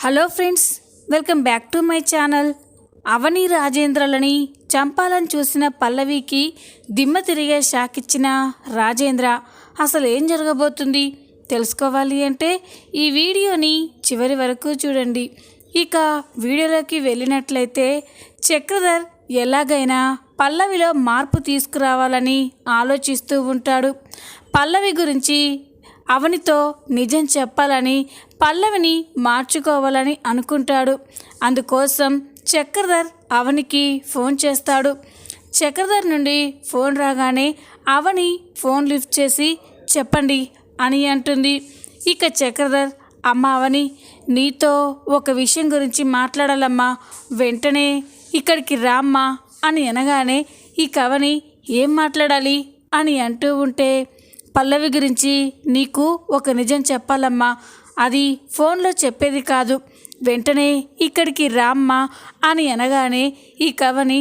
Hello friends, welcome back to my channel. Avani రాజేంద్రలని చంపాలని చూసిన పల్లవికి దిమ్మ తిరిగే షాక్ ఇచ్చిన రాజేంద్ర అసలు ఏం జరగబోతుంది తెలుసుకోవాలి అంటే ఈ వీడియోని చివరి వరకు చూడండి. ఇక వీడియోలోకి వెళ్ళినట్లయితే చక్రధర్ ఎలాగైనా పల్లవిలో మార్పు తీసుకురావాలని ఆలోచిస్తూ ఉంటాడు. పల్లవి గురించి అవనితో నిజం చెప్పాలని, పల్లవిని మార్చుకోవాలని అనుకుంటాడు. అందుకోసం చక్రధర్ అవనికి ఫోన్ చేస్తాడు. చక్రధర్ నుండి ఫోన్ రాగానే అవని ఫోన్ లిఫ్ట్ చేసి చెప్పండి అని అంటుంది. ఇక చక్రధర్, అమ్మ అవని, నీతో ఒక విషయం గురించి మాట్లాడాలమ్మా, వెంటనే ఇక్కడికి రామ్మా అని అనగానే ఇక అవని ఏం మాట్లాడాలి అని అంటూ ఉంటే, పల్లవి గురించి నీకు ఒక నిజం చెప్పాలమ్మా, అది ఫోన్లో చెప్పేది కాదు, వెంటనే ఇక్కడికి రామ్మా అని అనగానే ఈ కవని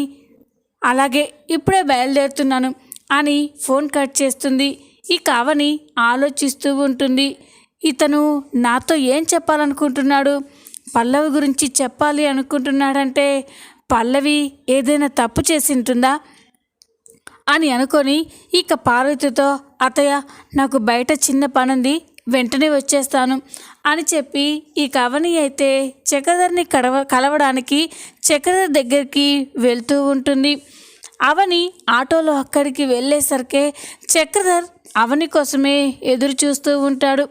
అలాగే ఇప్పుడే బయలుదేరుతున్నాను అని ఫోన్ కట్ చేస్తుంది. ఈ కవని ఆలోచిస్తూ ఉంటుంది. ఇతను నాతో ఏం చెప్పాలనుకుంటున్నాడు, పల్లవి గురించి చెప్పాలి అనుకుంటున్నాడంటే పల్లవి ఏదైనా తప్పు చేసి ఉంటుందా అని అనుకొని ఇక పార్వతితో, అత్తయ్య నాకు బయట చిన్న పనుంది, వెంటనే వచ్చేస్తాను అని చెప్పి ఈ కవని అయితే చక్రధర్ని కలవడానికి చక్రధర్ దగ్గరికి వెళ్తూ ఉంటుంది. అవని ఆటోలో అక్కడికి వెళ్ళేసరికి చక్రధర్ అవని కోసమే ఎదురు చూస్తూ ఉంటాడు.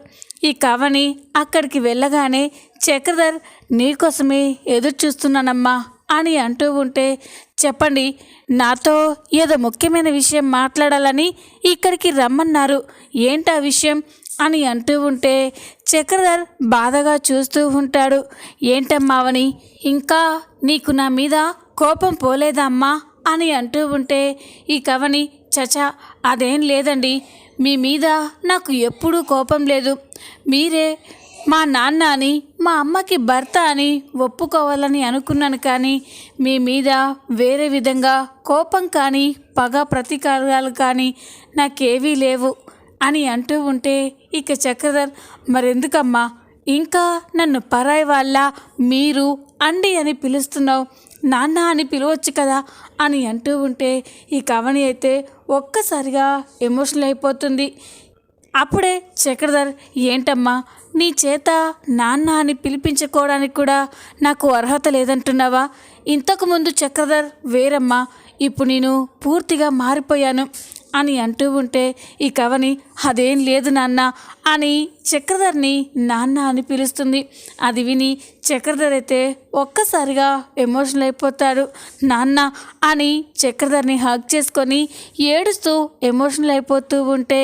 ఈ కవని అక్కడికి వెళ్ళగానే చక్రధర్ నీకోసమే ఎదురు చూస్తున్నానమ్మా అని అంటూ ఉంటే, చెప్పండి, నాతో ఏదో ముఖ్యమైన విషయం మాట్లాడాలని ఇక్కడికి రమ్మన్నారు, ఏంటా విషయం అని అంటూ ఉంటే చక్రధర్ బాధగా చూస్తూ ఉంటాడు. ఏంటమ్మావని, ఇంకా నీకు నా మీద కోపం పోలేదా అమ్మా అని అంటూ ఉంటే ఈ కవని, చచా అదేం లేదండి, మీ మీద నాకు ఎప్పుడూ కోపం లేదు, మీరే మా నాన్న అని మా అమ్మకి భర్త అని ఒప్పుకోవాలని అనుకున్నాను, కానీ మీ మీద వేరే విధంగా కోపం కానీ పగ ప్రతీకారాలు కానీ నాకేవీ లేవు అని అంటూ ఉంటే ఇక చక్రధర్, మరెందుకమ్మా ఇంకా నన్ను పరాయి వాళ్ళ మీరు అండి అని పిలుస్తున్నావు, నాన్న అని పిలవచ్చు కదా అని అంటూ ఉంటే ఈ కవని అయితే ఒక్కసారిగా ఎమోషనల్ అయిపోతుంది. అప్పుడే చక్రధర్, ఏంటమ్మా నీ చేత నాన్న అని పిలిపించుకోవడానికి కూడా నాకు అర్హత లేదంటున్నావా, ఇంతకుముందు చక్రధర్ వేరమ్మా, ఇప్పుడు నేను పూర్తిగా మారిపోయాను అని అంటూ ఉంటే ఈ కవని, అదేం లేదు నాన్న అని చక్రధర్ని నాన్న అని పిలుస్తుంది. అది విని చక్రధర్ అయితే ఒక్కసారిగా ఎమోషనల్ అయిపోతాడు. నాన్న అని చక్రధర్ని హగ్ చేసుకొని ఏడుస్తూ ఎమోషనల్ అయిపోతూ ఉంటే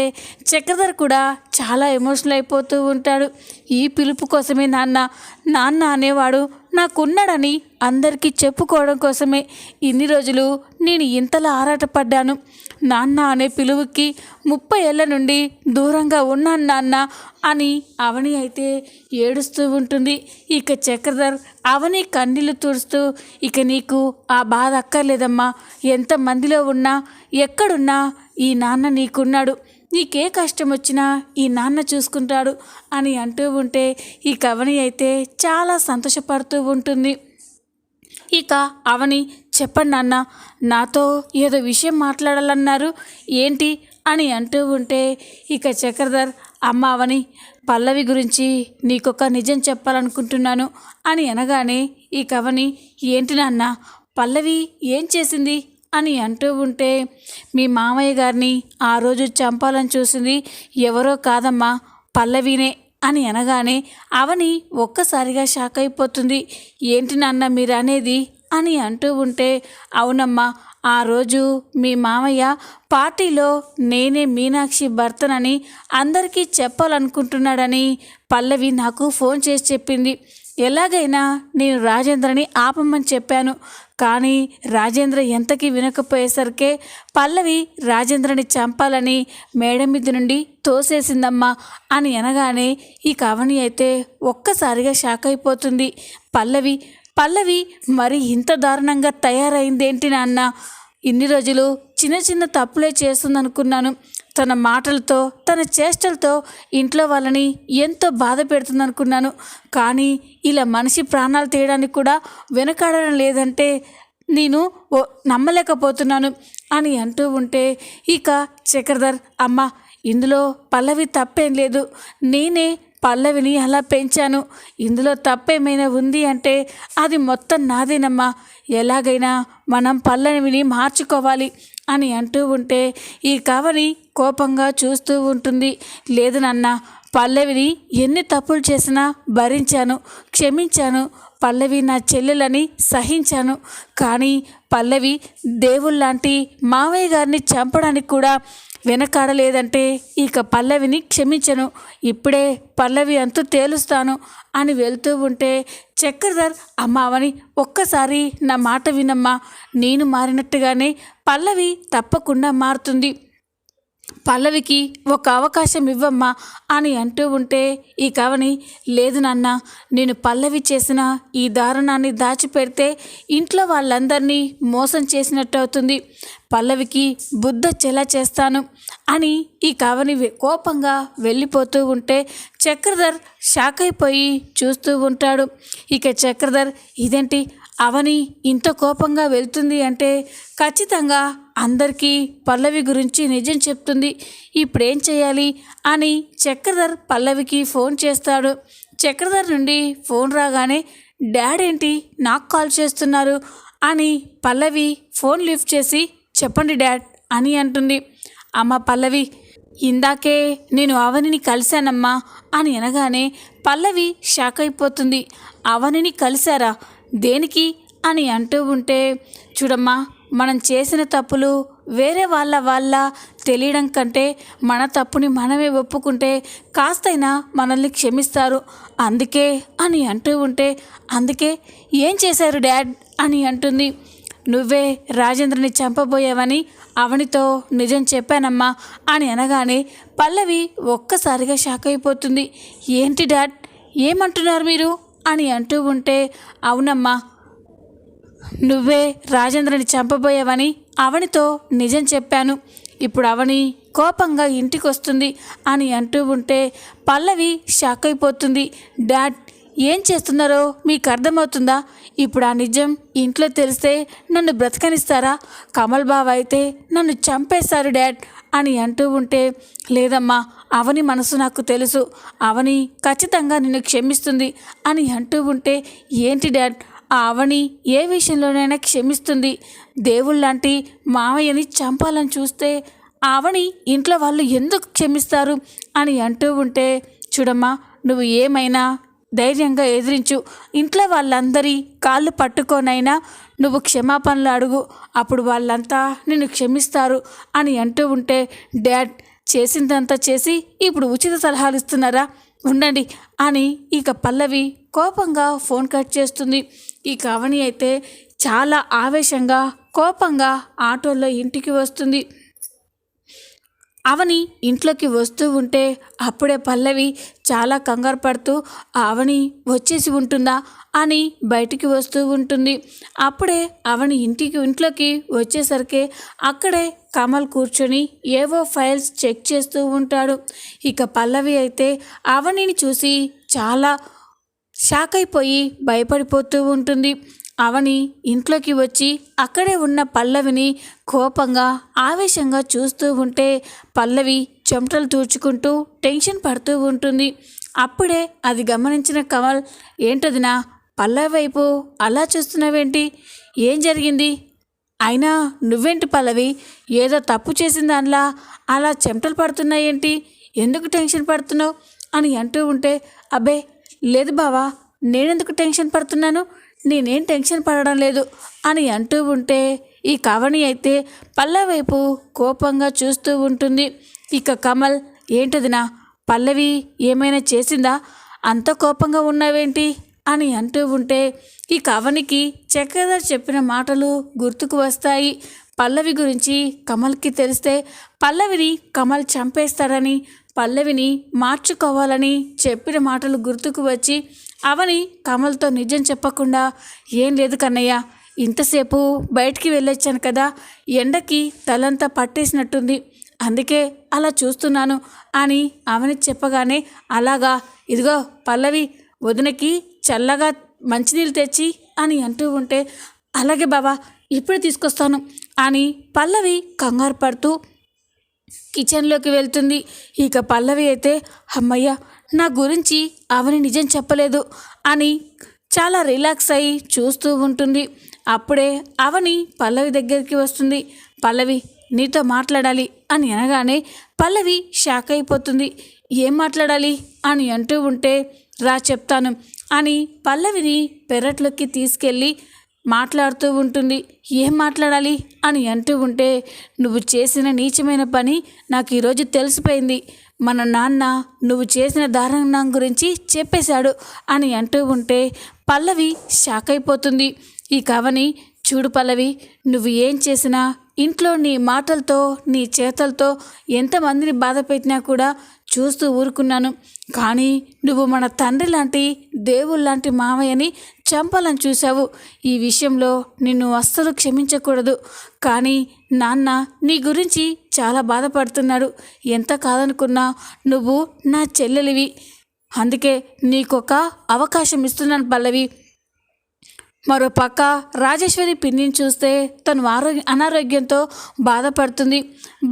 చక్రధర్ కూడా చాలా ఎమోషనల్ అయిపోతూ ఉంటాడు. ఈ పిలుపు కోసమే నాన్న అనేవాడు నాకున్నాడని అందరికీ చెప్పుకోవడం కోసమే ఇన్ని రోజులు నేను ఇంతలా ఆరాటపడ్డాను, నాన్న అనే పిలుపుకి 30 ఏళ్ల నుండి దూరంగా ఉన్నాను నాన్న అని అవని అయితే ఏడుస్తూ ఉంటుంది. ఇక చక్రధర్ అవని కన్నీళ్లు తుడుస్తూ, ఇక నీకు ఆ బాధ అక్కర్లేదమ్మా, ఎంతమందిలో ఉన్నా ఎక్కడున్నా ఈ నాన్న నీకున్నాడు, నీకే కష్టం వచ్చినా ఈ నాన్న చూసుకుంటాడు అని అంటూ ఉంటే ఈ కవని అయితే చాలా సంతోషపడుతూ ఉంటుంది. ఇక అవని, చెప్పండి నాన్న, నాతో ఏదో విషయం మాట్లాడాలన్నారు, ఏంటి అని అంటూ ఉంటే ఇక చక్రధర్, అమ్మ అవని, పల్లవి గురించి నీకొక నిజం చెప్పాలనుకుంటున్నాను అని అనగానే ఈ కవని, ఏంటి నాన్న, పల్లవి ఏం చేసింది అని అంటూ ఉంటే, మీ మామయ్య గారిని ఆ రోజు చంపాలని చూసింది ఎవరో కాదమ్మా, పల్లవినే అని అనగానే అవని ఒక్కసారిగా షాక్ అయిపోతుంది. ఏంటి నాన్న మీరు అనేది అని అంటూ ఉంటే, అవునమ్మా, ఆ రోజు మీ మామయ్య పార్టీలో నేనే మీనాక్షి భర్తనని అందరికీ చెప్పాలనుకుంటున్నాడని పల్లవి నాకు ఫోన్ చేసి చెప్పింది. ఎలాగైనా నేను రాజేంద్రని ఆపమని చెప్పాను, కానీ రాజేంద్ర ఎంతకీ వినకపోయేసరికే పల్లవి రాజేంద్రని చంపాలని మేడ మీద నుండి తోసేసిందమ్మా అని అనగానే ఈ కవని అయితే ఒక్కసారిగా షాక్ అయిపోతుంది. పల్లవి మరి ఇంత దారుణంగా తయారైందేంటి నాన్న, ఇన్ని రోజులు చిన్న చిన్న తప్పులే చేస్తుందనుకున్నాను, తన మాటలతో తన చేష్టలతో ఇంట్లో వాళ్ళని ఎంతో బాధ పెడుతుందనుకున్నాను. కానీ ఇలా మనిషి ప్రాణాలు తీయడానికి కూడా వెనకాడడం లేదంటే నేను నమ్మలేకపోతున్నాను అని అంటూ ఉంటే ఇక చక్రధర్, అమ్మ ఇందులో పల్లవి తప్పేం లేదు, నేనే పల్లవిని అలా పెంచాను, ఇందులో తప్పేమైనా ఉంది అంటే అది మొత్తం నాదేనమ్మా, ఎలాగైనా మనం పల్లవిని మార్చుకోవాలి అని అంటూ ఉంటే ఈ కవని కోపంగా చూస్తూ ఉంటుంది. లేదు నాన్న, పల్లవిని ఎన్ని తప్పులు చేసినా భరించాను, క్షమించాను, పల్లవి నా చెల్లెలని సహించాను. కానీ పల్లవి దేవుళ్ళలాంటి మావయ్య గారిని చంపడానికి కూడా వెనకాడలేదంటే ఇక పల్లవిని క్షమించను, ఇప్పుడే పల్లవి అంతు తేలుస్తాను అని వెళ్తూ ఉంటే చక్రధర్, అమ్మావని ఒక్కసారి నా మాట వినమ్మా, నేను మారినట్టుగానే పల్లవి తప్పకుండా మారుతుంది, పల్లవికి ఒక అవకాశం ఇవ్వమ్మా అని అంటూ ఉంటే ఈ కవని, లేదు నాన్న, నేను పల్లవి చేసిన ఈ దారుణాన్ని దాచిపెడితే ఇంట్లో వాళ్ళందరినీ మోసం చేసినట్టు అవుతుంది, పల్లవికి బుద్ధొచ్చేలా చేస్తాను అని ఈ కవని కోపంగా వెళ్ళిపోతూ ఉంటే చక్రధర్ షాక్ అయిపోయి చూస్తూ ఉంటాడు. ఇక చక్రధర్, ఇదేంటి అవని ఇంత కోపంగా వెళ్తుంది అంటే ఖచ్చితంగా అందరికీ పల్లవి గురించి నిజం చెప్తుంది, ఇప్పుడేం చేయాలి అని చక్రధర్ పల్లవికి ఫోన్ చేస్తాడు. చక్రధర్ నుండి ఫోన్ రాగానే, డాడ్ ఏంటి నాకు కాల్ చేస్తున్నారు అని పల్లవి ఫోన్ లిఫ్ట్ చేసి, చెప్పండి డాడ్ అని అంటుంది. అమ్మ పల్లవి, ఇందాకే నేను అవనిని కలిశానమ్మా అని అనగానే పల్లవి షాక్ అయిపోతుంది. అవనిని కలిశారా, దేనికి అని అంటూ ఉంటే, చూడమ్మా, మనం చేసిన తప్పులు వేరే వాళ్ళ తెలియడం కంటే మన తప్పుని మనమే ఒప్పుకుంటే కాస్తైనా మనల్ని క్షమిస్తారు, అందుకే అని అంటూ ఉంటే, అందుకే ఏం చేశారు డాడ్ అని అంటుంది. నువ్వే రాజేంద్రని చంపబోయావని అవనితో నిజం చెప్పానమ్మా అని అనగానే పల్లవి ఒక్కసారిగా షాక్ అయిపోతుంది. ఏంటి డాడ్, ఏమంటున్నారు మీరు అని అంటూ ఉంటే, అవునమ్మా, నువ్వే రాజేంద్రని చంపబోయావని అవనితో నిజం చెప్పాను, ఇప్పుడు అవని కోపంగా ఇంటికి వస్తుంది అని అంటూ ఉంటే పల్లవి షాక్ అయిపోతుంది. డాడ్, ఏం చేస్తున్నారో మీకు అర్థమవుతుందా, ఇప్పుడు ఆ నిజం ఇంట్లో తెలిస్తే నన్ను బ్రతకనిస్తారా, కమల్ బావ అయితే నన్ను చంపేస్తారు డాడ్ అని అంటూ ఉంటే, లేదమ్మా, అవని మనసు నాకు తెలుసు, అవని ఖచ్చితంగా నిన్ను క్షమిస్తుంది అని అంటూ ఉంటే, ఏంటి డాడ్, ఆ అవని ఏ విషయంలోనైనా క్షమిస్తుంది, దేవుళ్ళలాంటి మావయ్యని చంపాలని చూస్తే అవని ఇంట్లో వాళ్ళు ఎందుకు క్షమిస్తారు అని అంటూ ఉంటే, చూడమ్మా, నువ్వు ఏమైనా ధైర్యంగా ఎదిరించు, ఇంట్లో వాళ్ళందరి కాళ్ళు పట్టుకోనైనా నువ్వు క్షమాపణలు అడుగు, అప్పుడు వాళ్ళంతా నిన్ను క్షమిస్తారు అని అంటూ ఉంటే, డాడ్ చేసిందంతా చేసి ఇప్పుడు ఉచిత సలహాలు ఇస్తున్నారా, ఉండండి అని ఇక పల్లవి కోపంగా ఫోన్ కట్ చేస్తుంది. ఇక అవని అయితే చాలా ఆవేశంగా కోపంగా ఆటోలో ఇంటికి వస్తుంది. అవని ఇంట్లోకి వస్తూ ఉంటే అప్పుడే పల్లవి చాలా కంగారు పడుతూ అవని వచ్చేసి ఉంటుందా అని బయటికి వస్తూ ఉంటుంది. అప్పుడే అవని ఇంట్లోకి వచ్చేసరికి అక్కడే కమల్ కూర్చొని ఏవో ఫైల్స్ చెక్ చేస్తూ ఉంటాడు. ఇక పల్లవి అయితే అవనిని చూసి చాలా షాక్ అయిపోయి భయపడిపోతూ ఉంటుంది. అవని ఇంట్లోకి వచ్చి అక్కడే ఉన్న పల్లవిని కోపంగా ఆవేశంగా చూస్తూ ఉంటే పల్లవి చెమటలు తూర్చుకుంటూ టెన్షన్ పడుతూ ఉంటుంది. అప్పుడే అది గమనించిన కమల్, ఏంటదినా పల్లవి వైపు అలా చూస్తున్నావేంటి, ఏం జరిగింది, అయినా నువ్వేంటి పల్లవి, ఏదో తప్పు చేసిన దానిలా అలా చెమటలు పడుతున్నాయేంటి, ఎందుకు టెన్షన్ పడుతున్నావు అని అంటూ ఉంటే, అబ్బే లేదు బావా, నేనెందుకు టెన్షన్ పడుతున్నాను, నేనేం టెన్షన్ పడడం లేదు అని అంటూ ఉంటే ఈ కవని అయితే పల్లవి వైపు కోపంగా చూస్తూ ఉంటుంది. ఇక కమల్, ఏంటదినా పల్లవి ఏమైనా చేసిందా, అంత కోపంగా ఉన్నావేంటి అని అంటూ ఉంటే ఈ కవనికి చక్రధర్ చెప్పిన మాటలు గుర్తుకు వస్తాయి. పల్లవి గురించి కమల్కి తెలిస్తే పల్లవిని కమల్ చంపేస్తాడని, పల్లవిని మార్చుకోవాలని చెప్పిన మాటలు గుర్తుకు వచ్చి అవని కమల్తో నిజం చెప్పకుండా, ఏం లేదు కన్నయ్య, ఇంతసేపు బయటికి వెళ్ళొచ్చాను కదా, ఎండకి తలంతా పట్టేసినట్టుంది, అందుకే అలా చూస్తున్నాను అని అవని చెప్పగానే, అలాగా, ఇదిగో పల్లవి, వదినకి చల్లగా మంచినీళ్ళు తెచ్చి అని అంటూ ఉంటే, అలాగే బావా, ఇప్పుడే తీసుకొస్తాను అని పల్లవి కంగారు పడుతూ కిచెన్లోకి వెళ్తుంది. ఇక పల్లవి అయితే, అమ్మయ్య, నా గురించి అవని నిజం చెప్పలేదు అని చాలా రిలాక్స్ అయ్యి చూస్తూ ఉంటుంది. అప్పుడే అవని పల్లవి దగ్గరికి వస్తుంది. పల్లవి, నీతో మాట్లాడాలి అని అనగానే పల్లవి షాక్ అయిపోతుంది. ఏం మాట్లాడాలి అని అంటూ ఉంటే, రా చెప్తాను అని పల్లవిని పెరట్లోకి తీసుకెళ్ళి మాట్లాడుతూ ఉంటుంది. ఏం మాట్లాడాలి అని అంటూ ఉంటే, నువ్వు చేసిన నీచమైన పని నాకు ఈరోజు తెలిసిపోయింది. మన నాన్న నువ్వు చేసిన దారుణం గురించి చెప్పేశాడు అని అంటూ ఉంటే పల్లవి షాక్ అయిపోతుంది. ఈ కవని, చూడు పల్లవి, నువ్వు ఏం చేసినా ఇంట్లో నీ మాటలతో నీ చేతలతో ఎంతమందిని బాధ పెట్టినా కూడా చూస్తూ ఊరుకున్నాను. కానీ నువ్వు మన తండ్రి లాంటి దేవుళ్ళలాంటి మావయ్యని చంపాలని చూశావు. ఈ విషయంలో నిన్ను అస్సలు క్షమించకూడదు. కానీ నాన్న నీ గురించి చాలా బాధపడుతున్నాడు. ఎంత కాదనుకున్నా నువ్వు నా చెల్లెలివి. అందుకే నీకొక అవకాశం ఇస్తున్నాను పల్లవి. మరో పక్క రాజేశ్వరి పిన్నిని చూస్తే తను అనారోగ్యంతో బాధపడుతుంది.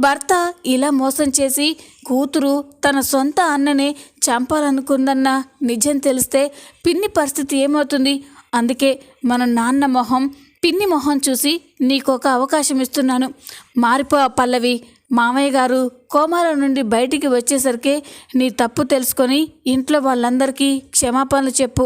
భర్త ఇలా మోసం చేసి కూతురు తన సొంత అన్ననే చంపాలనుకుందన్న నిజం తెలిస్తే పిన్ని పరిస్థితి ఏమవుతుంది? అందుకే మన నాన్న మొహం, పిన్ని మొహం చూసి నీకొక అవకాశం ఇస్తున్నాను. మారిపో పల్లవి. మామయ్య గారు కోమాలో నుండి బయటికి వచ్చేసరికి నీ తప్పు తెలుసుకొని ఇంట్లో వాళ్ళందరికీ క్షమాపణలు చెప్పు.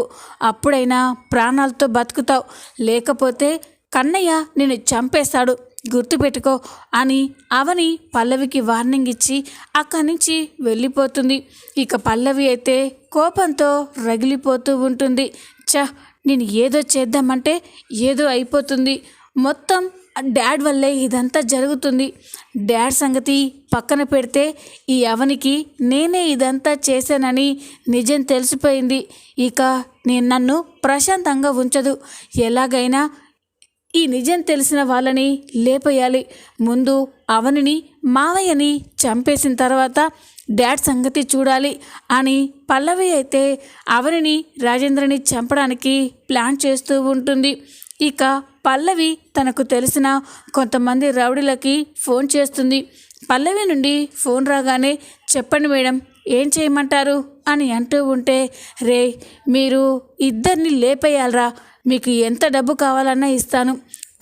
అప్పుడైనా ప్రాణాలతో బతుకుతావు. లేకపోతే కన్నయ్య నిన్ను చంపేస్తాడు, గుర్తుపెట్టుకో అని అవని పల్లవికి వార్నింగ్ ఇచ్చి అక్కడి నుంచి వెళ్ళిపోతుంది. ఇక పల్లవి అయితే కోపంతో రగిలిపోతూ ఉంటుంది. నేను ఏదో చేద్దామంటే ఏదో అయిపోతుంది. మొత్తం డాడ్ వల్లే ఇదంతా జరుగుతుంది. డాడ్ సంగతి పక్కన పెడితే ఈ అవనికి నేనే ఇదంతా చేశానని నిజం తెలిసిపోయింది. ఇక నన్ను ప్రశాంతంగా ఉంచదు. ఎలాగైనా ఈ నిజం తెలిసిన వాళ్ళని లేపేయాలి. ముందు అవనిని, మావయ్యని చంపేసిన తర్వాత డాడ్ సంగతి చూడాలి అని పల్లవి అయితే అవనిని, రాజేంద్రని చంపడానికి ప్లాన్ చేస్తూ ఉంటుంది. ఇక పల్లవి తనకు తెలిసిన కొంతమంది రౌడీలకి ఫోన్ చేస్తుంది. పల్లవి నుండి ఫోన్ రాగానే, చెప్పండి మేడం, ఏం చేయమంటారు అని అంటూ ఉంటే, రే, మీరు ఇద్దరిని లేపేయాలరా. మీకు ఎంత డబ్బు కావాలన్నా ఇస్తాను.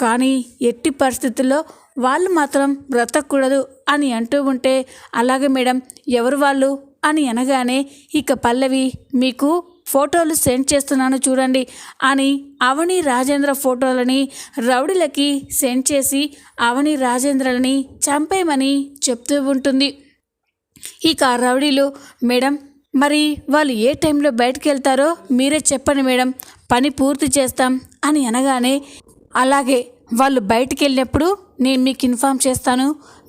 కానీ ఎట్టి పరిస్థితుల్లో వాళ్ళు మాత్రం బ్రతకూడదు అని అంటూ ఉంటే, అలాగే మేడం, ఎవరు వాళ్ళు అని అనగానే ఇక పల్లవి, మీకు ఫోటోలు సెండ్ చేస్తున్నాను చూడండి అని అవని రాజేంద్ర ఫోటోలని రౌడీలకి సెండ్ చేసి అవని రాజేంద్రలని చంపేయమని చెప్తూ ఉంటుంది. ఇక రౌడీలు, మేడం, మరి వాళ్ళు ఏ టైంలో బయటకు వెళ్తారో మీరే చెప్పండి మేడం, పని పూర్తి చేస్తాం అని అనగానే, అలాగే, వాళ్ళు బయటికి వెళ్ళినప్పుడు నేను మీకు ఇన్ఫామ్ చేస్తాను,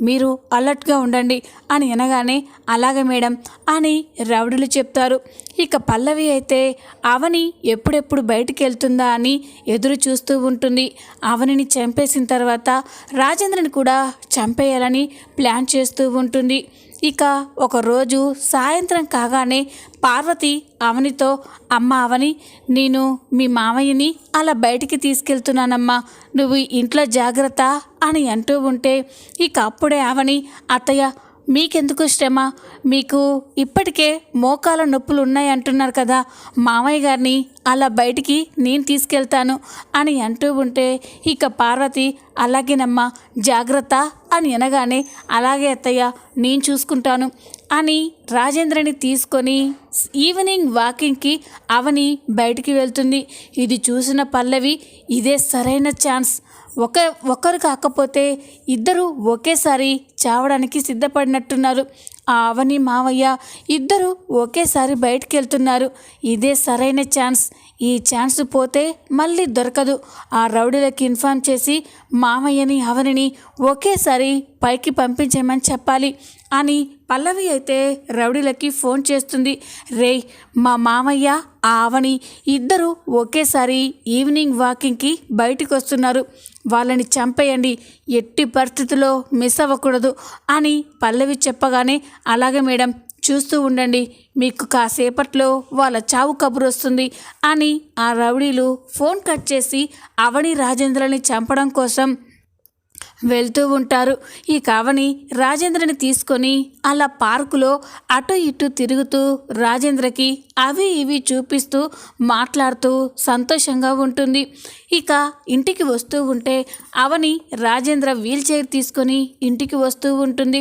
మీరు అలర్ట్గా ఉండండి అని అనగానే, అలాగే మేడం అని రౌడీలు చెప్తారు. ఇక పల్లవి అయితే అవని ఎప్పుడెప్పుడు బయటికి వెళ్తుందా అని ఎదురు చూస్తూ ఉంటుంది. అవనిని చంపేసిన తర్వాత రాజేంద్రని కూడా చంపేయాలని ప్లాన్ చేస్తూ ఉంటుంది. ఇక ఒకరోజు సాయంత్రం కాగానే పార్వతి అవనితో, అమ్మ అవని, నేను మీ మామయ్యని అలా బయటికి తీసుకెళ్తున్నానమ్మా, నువ్వు ఇంట్లో జాగ్రత్త అని అంటూ ఉంటే ఇక అప్పుడే అవని, అత్తయ్య, మీకెందుకు శ్రమ, మీకు ఇప్పటికే మోకాల నొప్పులు ఉన్నాయి అంటున్నారు కదా, మామయ్య గారిని అలా బయటికి నేను తీసుకెళ్తాను అని అంటూ ఉంటే ఇక పార్వతి, అలాగేనమ్మా, జాగ్రత్త అని అనగానే, అలాగే అత్తయ్య, నేను చూసుకుంటాను అని రాజేంద్రని తీసుకొని ఈవినింగ్ వాకింగ్కి అవని బయటికి వెళ్తుంది. ఇది చూసిన పల్లవి, ఇదే సరైన ఛాన్స్, ఒకరు కాకపోతే ఇద్దరు ఒకేసారి చావడానికి సిద్ధపడినట్టున్నారు. ఆ అవని మావయ్య ఇద్దరు ఒకేసారి బయటికి వెళ్తున్నారు. ఇదే సరైన ఛాన్స్. ఈ ఛాన్స్ పోతే మళ్ళీ దొరకదు. ఆ రౌడీలకి ఇన్ఫార్మ్ చేసి మామయ్యని అవనిని ఒకేసారి పైకి పంపించేయమని చెప్పాలి అని పల్లవి అయితే రౌడీలకి ఫోన్ చేస్తుంది. రేయ్, మా మామయ్య అవని ఇద్దరు ఒకేసారి ఈవినింగ్ వాకింగ్కి బయటికి వస్తున్నారు, వాళ్ళని చంపేయండి, ఎట్టి పరిస్థితుల్లో మిస్ అవ్వకూడదు అని పల్లవి చెప్పగానే అలాగే మేడం, చూస్తూ ఉండండి, మీకు కాసేపట్లో వాళ్ళ చావు కబురు వస్తుంది అని ఆ రౌడీలు ఫోన్ కట్ చేసి అవని రాజేంద్రని చంపడం కోసం వెళ్తూ ఉంటారు. ఈ కావని రాజేంద్రని తీసుకొని అలా పార్కులో అటు ఇటు తిరుగుతూ రాజేంద్రకి అవి ఇవి చూపిస్తూ మాట్లాడుతూ సంతోషంగా ఉంటుంది. ఇక ఇంటికి వస్తూ ఉంటే అవని రాజేంద్ర వీల్ చైర్ తీసుకొని ఇంటికి వస్తూ ఉంటుంది.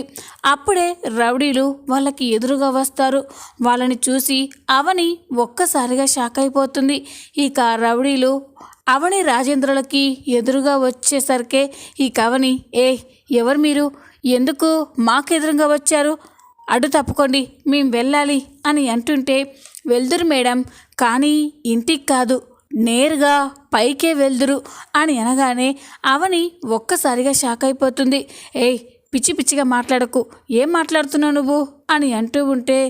అప్పుడే రౌడీలు వాళ్ళకి ఎదురుగా వస్తారు. వాళ్ళని చూసి అవని ఒక్కసారిగా షాక్ అయిపోతుంది. ఇక రౌడీలు అవని రాజేంద్రులకి ఎదురుగా వచ్చేసరికే ఈ కవని, ఎవరు మీరు, ఎందుకు మాకెదురుగా వచ్చారు, అడ్డు తప్పుకోండి, మేము వెళ్ళాలి అని అంటుంటే, వెళ్దురు మేడం, కానీ ఇంటికి కాదు, నేరుగా పైకే వెళ్దురు అని అనగానే అవని ఒక్కసారిగా షాక్ అయిపోతుంది. పిచ్చి పిచ్చిగా మాట్లాడకు, ఏం మాట్లాడుతున్నావు నువ్వు అని అంటూ ఉంటే,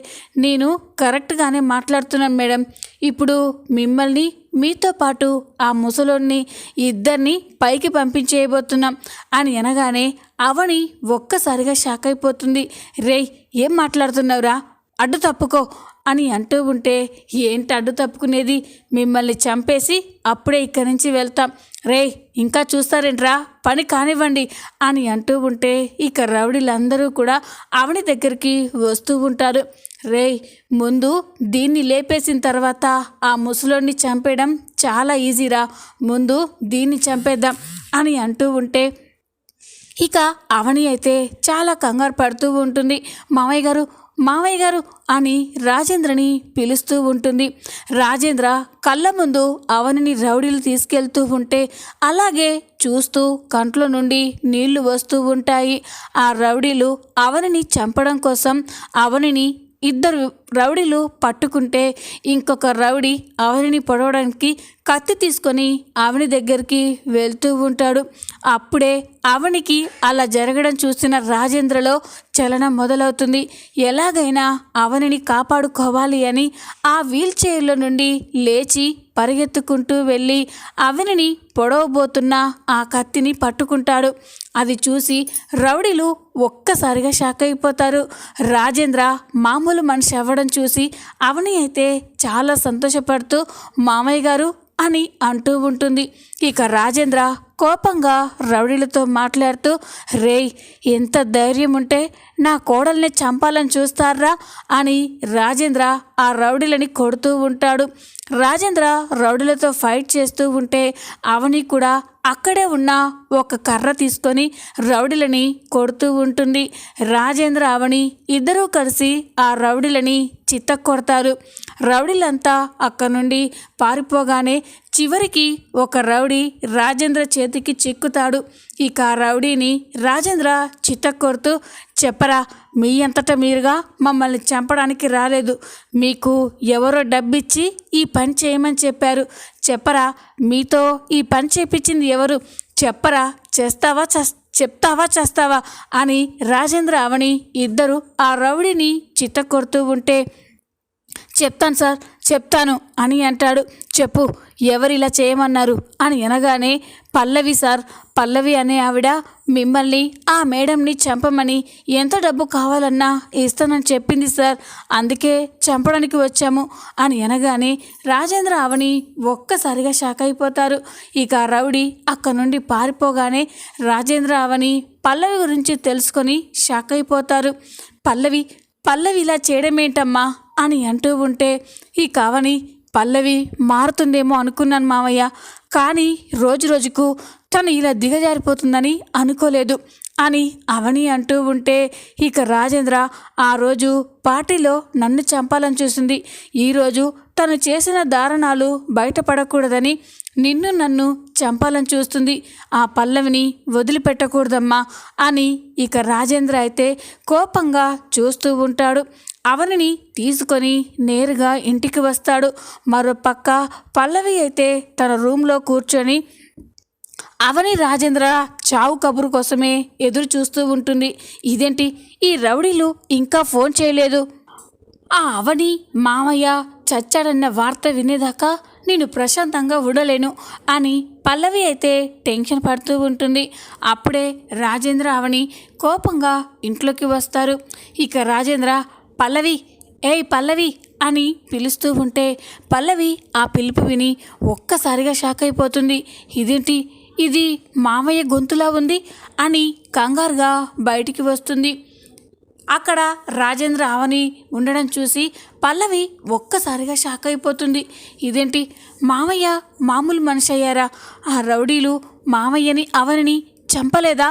నేను కరెక్ట్గానే మాట్లాడుతున్నాను మేడం, ఇప్పుడు మిమ్మల్ని మీతో పాటు ఆ ముసలోన్ని ఇద్దరిని పైకి పంపించేయబోతున్నాం అని అనగానే అవని ఒక్కసారిగా షాక్ అయిపోతుంది. రేయ్, ఏం మాట్లాడుతున్నావురా, అడ్డు తప్పుకో అని అంటూ ఉంటే, ఏంటి అడ్డు తప్పుకునేది, మిమ్మల్ని చంపేసి అప్పుడే ఇక్కడి నుంచి వెళ్తాం, రేయ్ ఇంకా చూస్తారేంట్రా, పని కానివ్వండి అని అంటూ ఉంటే ఇక రౌడీలందరూ కూడా అవని దగ్గరికి వస్తూ ఉంటారు. రేయ్, ముందు దీన్ని లేపేసిన తర్వాత ఆ ముసలోడిని చంపేయడం చాలా ఈజీరా, ముందు దీన్ని చంపేద్దాం అని అంటూ ఉంటే ఇక అవని అయితే చాలా కంగారు పడుతూ ఉంటుంది. మామయ్య గారు అని రాజేంద్రని పిలుస్తూ ఉంటుంది. రాజేంద్ర కళ్ళ ముందు అవనిని రౌడీలు తీసుకెళ్తూ ఉంటే అలాగే చూస్తూ కంట్లో నుండి నీళ్లు వస్తూ ఉంటాయి. ఆ రౌడీలు అవనిని చంపడం కోసం అవనిని ఇద్దరు రౌడీలు పట్టుకుంటే ఇంకొక రౌడీ అవనిని పొడవడానికి కత్తి తీసుకొని అవని దగ్గరికి వెళ్తూ ఉంటాడు. అప్పుడే అవనికి అలా జరగడం చూసిన రాజేంద్రలో చలనం మొదలవుతుంది. ఎలాగైనా అవనిని కాపాడుకోవాలి అని ఆ వీల్ చైర్లో నుండి లేచి పరిగెత్తుకుంటూ వెళ్ళి అవనిని పొడవబోతున్న ఆ కత్తిని పట్టుకుంటాడు. అది చూసి రౌడీలు ఒక్కసారిగా షాక్ అయిపోతారు. రాజేంద్ర మామూలు మనిషి అవ్వడం చూసి అవని అయితే చాలా సంతోషపడుతూ మామయ్య గారు అని అంటూ ఉంటుంది. ఇక రాజేంద్ర కోపంగా రౌడీలతో మాట్లాడుతూ, రేయ్, ఎంత ధైర్యం ఉంటే నా కోడల్ని చంపాలని చూస్తారా అని రాజేంద్ర ఆ రౌడీలని కొడుతూ ఉంటాడు. రాజేంద్ర రౌడీలతో ఫైట్ చేస్తూ ఉంటే అవని కూడా అక్కడే ఉన్న ఒక కర్ర తీసుకొని రౌడీలని కొడుతూ ఉంటుంది. రాజేంద్ర అవని ఇద్దరూ కలిసి ఆ రౌడీలని చిత్తకొడతారు. రౌడీలంతా అక్కడి నుండి పారిపోగానే చివరికి ఒక రౌడీ రాజేంద్ర చేతికి చిక్కుతాడు. ఇక ఆ రౌడీని రాజేంద్ర చిత్తకొడుతూ, చెప్పరా, మీ అంతటా మీరుగా మమ్మల్ని చంపడానికి రాలేదు, మీకు ఎవరో డబ్బిచ్చి ఈ పని చేయమని చెప్పారు, చెప్పరా, మీతో ఈ పని చేపించింది ఎవరు, చెప్పరా, చెప్తావా చేస్తావా అని రాజేంద్ర అవని ఇద్దరు ఆ రౌడీని చిత్తకొడుతూ ఉంటే, చెప్తాను సార్, చెప్తాను అని అంటాడు. చెప్పు, ఎవరిలా చేయమన్నారు అని అనగానే, పల్లవి సార్, పల్లవి అనే ఆవిడ మిమ్మల్ని ఆ మేడంని చంపమని ఎంత డబ్బు కావాలన్నా ఇస్తానని చెప్పింది సార్, అందుకే చంపడానికి వచ్చాము అని అనగానే రాజేంద్ర అవని ఒక్కసారిగా షాక్ అయిపోతారు. ఇక రౌడీ అక్కడి నుండి పారిపోగానే రాజేంద్ర అవని పల్లవి గురించి తెలుసుకొని షాక్ అయిపోతారు. పల్లవి ఇలా చేయడం ఏంటమ్మా అని అంటూ ఉంటే ఈ కావని, పల్లవి మారుతుందేమో అనుకున్నాను మామయ్య, కానీ రోజుకు తను ఇలా దిగజారిపోతుందని అనుకోలేదు అని అవని అంటూ ఉంటే ఇక రాజేంద్ర ఆ రోజు పార్టీలో నన్ను చంపాలని చూసింది, ఈరోజు తను చేసిన దారుణాలు బయటపడకూడదని నన్ను చంపాలని చూస్తుంది, ఆ పల్లవిని వదిలిపెట్టకూడదమ్మా అని ఇక రాజేంద్ర అయితే కోపంగా చూస్తూ ఉంటాడు. అవనిని తీసుకొని నేరుగా ఇంటికి వస్తాడు. మరో పక్క పల్లవి అయితే తన రూమ్లో కూర్చొని అవని రాజేంద్ర చావు కబురు కోసమే ఎదురు చూస్తూ ఉంటుంది. ఇదేంటి ఈ రౌడీలు ఇంకా ఫోన్ చేయలేదు, ఆ అవని మామయ్య చచ్చాడన్న వార్త వినేదాకా నేను ప్రశాంతంగా ఉండలేను అని పల్లవి అయితే టెన్షన్ పడుతూ ఉంటుంది. అప్పుడే రాజేంద్ర అవని కోపంగా ఇంట్లోకి వస్తారు. ఇక రాజేంద్ర పల్లవి, ఏయ్ పల్లవి అని పిలుస్తూ ఉంటే పల్లవి ఆ పిలుపు విని ఒక్కసారిగా షాక్ అయిపోతుంది. ఇదేంటి, ఇది మామయ్య గొంతులా ఉంది అని కంగారుగా బయటికి వస్తుంది. అక్కడ రాజేంద్ర అవని ఉండడం చూసి పల్లవి ఒక్కసారిగా షాక్ అయిపోతుంది. ఇదేంటి, మామయ్య మామూలు మనిషి అయ్యారా? ఆ రౌడీలు మామయ్యని అవనిని చంపలేదా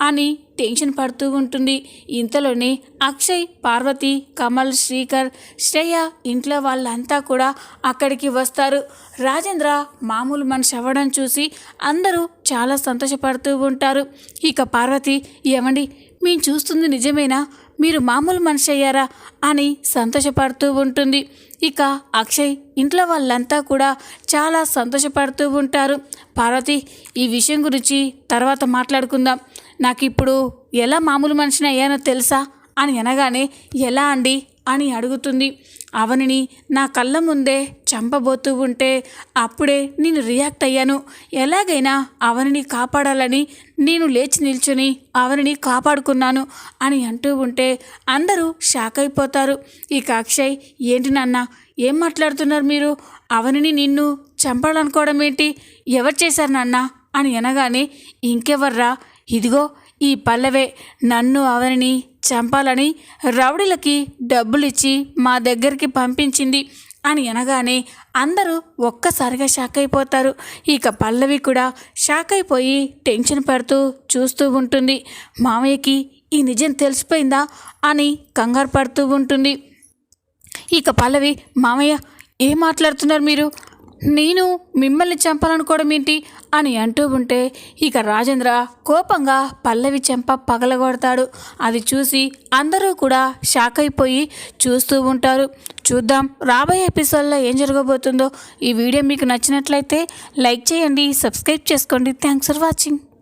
అని టెన్షన్ పడుతూ ఉంటుంది. ఇంతలోనే అక్షయ్, పార్వతి, కమల్, శ్రీకర్, శ్రేయ ఇంట్లో వాళ్ళంతా కూడా అక్కడికి వస్తారు. రాజేంద్ర మామూలు మనిషి అవ్వడం చూసి అందరూ చాలా సంతోషపడుతూ ఉంటారు. ఇక పార్వతి, ఏమండి మేము చూస్తుంది నిజమేనా? మీరు మామూలు మనిషి అయ్యారా అని సంతోషపడుతూ ఉంటుంది. ఇక అక్షయ్ ఇంట్లో వాళ్ళంతా కూడా చాలా సంతోషపడుతూ ఉంటారు. పార్వతి, ఈ విషయం గురించి తర్వాత మాట్లాడుకుందాం. నాకు ఇప్పుడు ఎలా మామూలు మనిషిని అయ్యానో తెలుసా అని అనగానే, ఎలా అండి అని అడుగుతుంది. అవనిని నా కళ్ళ ముందే చంపబోతూ ఉంటే అప్పుడే నేను రియాక్ట్ అయ్యాను. ఎలాగైనా అవనిని కాపాడాలని నేను లేచి నిల్చుని అవనిని కాపాడుకున్నాను అని అంటూ ఉంటే అందరూ షాక్ అయిపోతారు. ఇక అక్షయ్, ఏంటి నాన్న, ఏం మాట్లాడుతున్నారు మీరు? అవనిని నిన్ను చంపాలనుకోవడం ఏంటి? ఎవరు చేశారు నాన్న అని అనగానే, ఇంకెవర్రా, ఇదిగో ఈ పల్లవే నన్ను అవనిని చంపాలని రౌడీలకి డబ్బులిచ్చి మా దగ్గరికి పంపించింది అని అనగానే అందరూ ఒక్కసారిగా షాక్ అయిపోతారు. ఇక పల్లవి కూడా షాక్ అయిపోయి టెన్షన్ పడుతూ చూస్తూ ఉంటుంది. మామయ్యకి ఈ నిజం తెలిసిపోయిందా అని కంగారు పడుతూ ఉంటుంది. ఇక పల్లవి, మామయ్య ఏం మాట్లాడుతున్నారు మీరు? నేను మిమ్మల్ని చంపాలనుకోవడం ఏంటి అని అంటూ ఉంటే ఇక రాజేంద్ర కోపంగా పల్లవి చెంప పగలగొడతాడు. అది చూసి అందరూ కూడా షాక్ అయిపోయి చూస్తూ ఉంటారు. చూద్దాం రాబోయే ఎపిసోడ్లో ఏం జరగబోతుందో. ఈ వీడియో మీకు నచ్చినట్లయితే లైక్ చేయండి, సబ్స్క్రైబ్ చేసుకోండి. Thanks for watching.